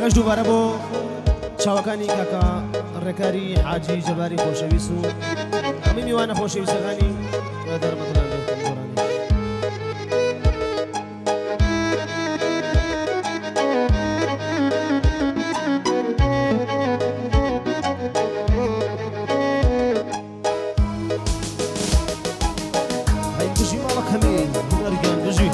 ئاگەش دووبارە بۆ چاوەکانی کاکە ڕێکاری حاجی جەباری خۆشەویست و هەمووی میوانە خۆشەویستەکانی دەربەدڵان گۆڕانی. هەی بژی ماڵە کەمین هونەرگیان بژی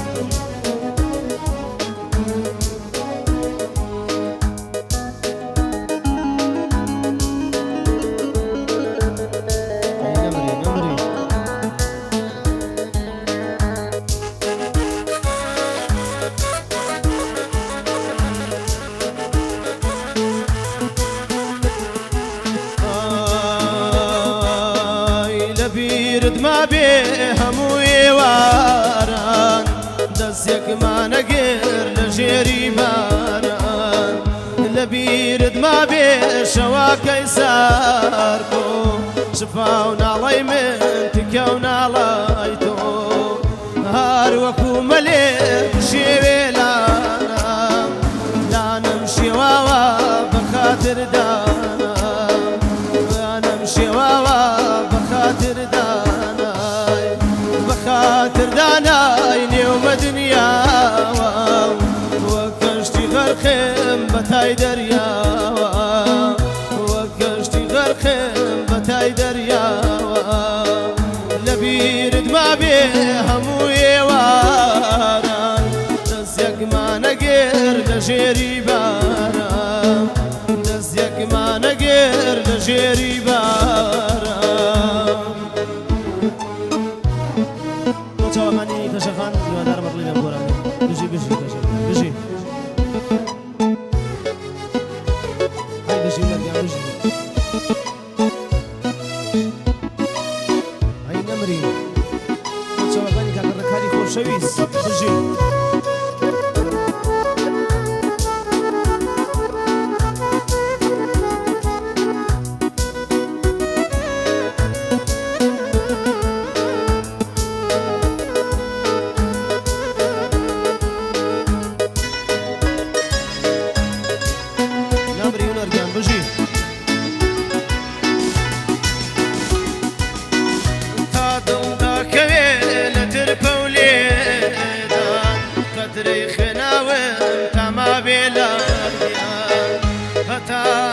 ما بێ هەموو ئێواران دەستێکمانە گێر لە ژێری باران لە بیرت ما بێ شەواکەی سار بۆ شفا و ناڵی من تکە و ناڵای تۆ هەر وەکو مەلێ شێوێ لانم لانم شێواوە بەخاتردانم لانم شێواوە بەخاتردانای نێومە دنیاوە وەک کەشتی غەرقم بە تای دەریاوە وەک کەشتی غەرقم بە تای دەریاوە لە بیرت ما بێ هەموو ئێواران دەستێکمانە گێر لە ژێری باران دەستێکمانە گێر لە ژێری باران. چاوەکانی کەشەخان هیوادارم بەدڵی لێم گۆڕانی بژی بژی کەشە بژی هەی بژی وەرگیان بژی هەی نەمری چاوەکانی کاکە ڕێکاری خۆشەویست بژی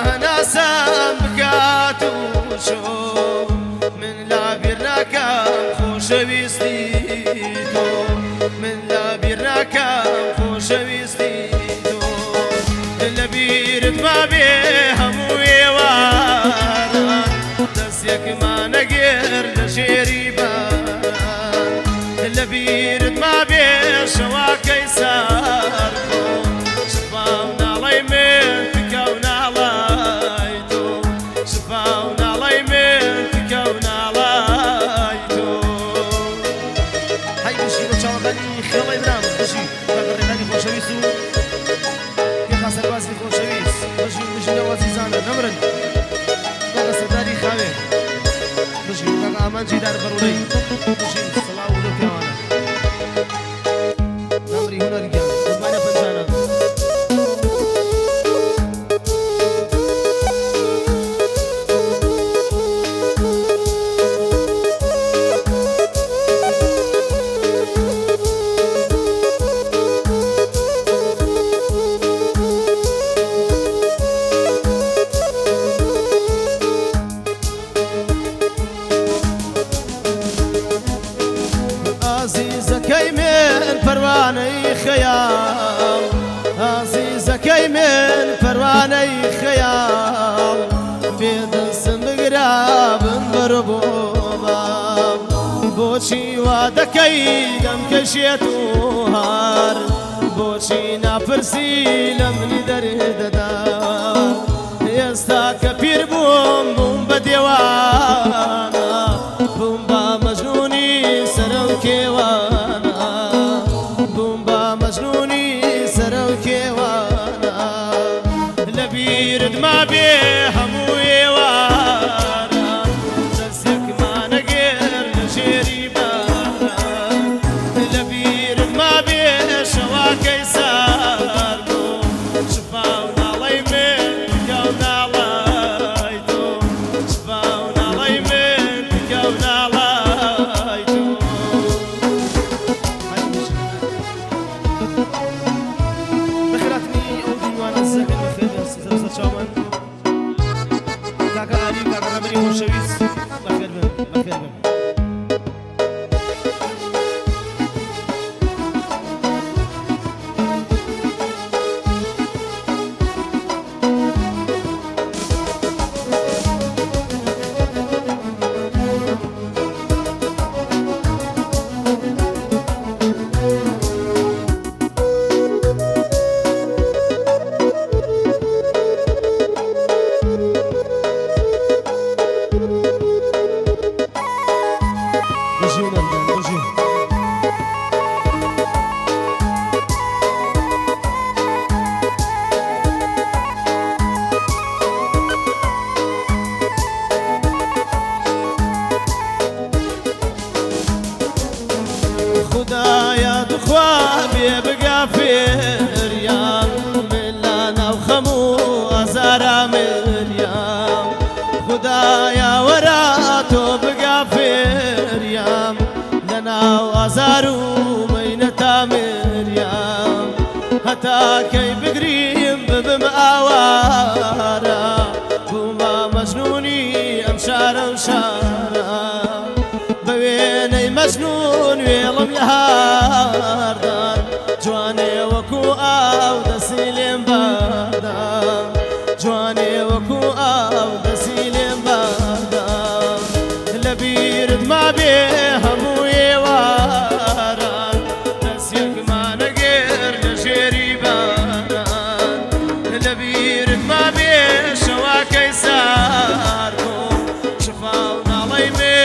هەناسەم بکات و شۆ من لا بیرناکەم خۆشەویستی تۆ من لا بیرناکەم خۆشەویستی تۆ لە بیرت ما بێ هەموو ئێواران دەستێکمانە گێر لە ژێری باران لە بیرت ما بێ شەواکەی سار بۆ شفا و ناڵی من تکە و ناڵای تۆ شفا و ناڵی من تکە و ناڵای تۆ. هەی بژی بۆ چاوەکانی خێڵەی برام بژی کاکە ڕێکاری خۆشەویست و پێخا سەربازی خۆشەویست بژی بژینەوە عەزیزانە نەمرن کاکە سەرداری خاوێ بژی کاکە ئامانجی دار بەڕوونەی بژی سەڵاو و لەو پێوانە نەمری هونەرگیان قوربانە پەنجانە عزیزەکەی من پەروانەی خەیاڵ عزیزەکەی من پەروانەی خەیاڵ بێدەستم بگرا بن بەرە بۆ مام بۆچی وا دەکەی دەم کەشێت و هار بۆچی ناپرسی لە منی دەرێدەدا ئێستا کە پیر بووم بووم بە دێوانە بووم بە مەجنوونی سەرە و کێوانە بووم بە مەجنوونی سەرە و کێوانە لە بیرت ما بێ هەموو ئێوارە دەستێکمانە گێر لە ژێری باران لە بیرت ما بێ شەواکەی سار بۆ شفا و ناڵی کاکە عالی و کاکە ڕەبەری خۆشەویست بەخێر بن بەخێر بن. خدایا دخوا بێ بگا فێریان من لا ناو خەم و ئازارا مریام خدایا وەرا تۆ بگا فێریام لە ناو ئازار و مەینەتا مریام هەتا کەی بگریم ببم ئاوارە بوومە مەجنونی ئەم شارە و شارە بەوێنەی مەجنون وێڵم لە هاردان جوانێ وەکو ئاو دەسی لێم بادام جوانێ وەکو ئاو دەسی لێم بادام لە بیرت ما بێ هەموو ئێواران دەستێکمانە گێر لە ژێری باران لە بیرت ما بێ شەواکەی سار بوو شفا و ناڵەی من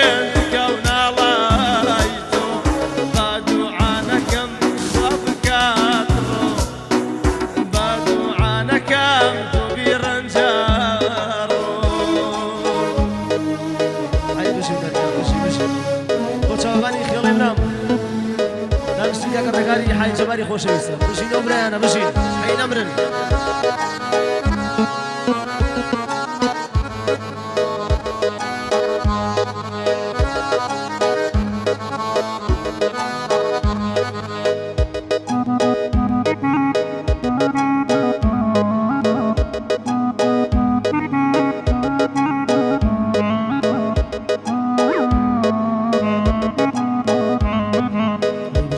ڕێگاری حای جەباری خۆشەویستە بژین ئەو برایانە بژین حی نەمرن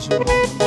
Thank you.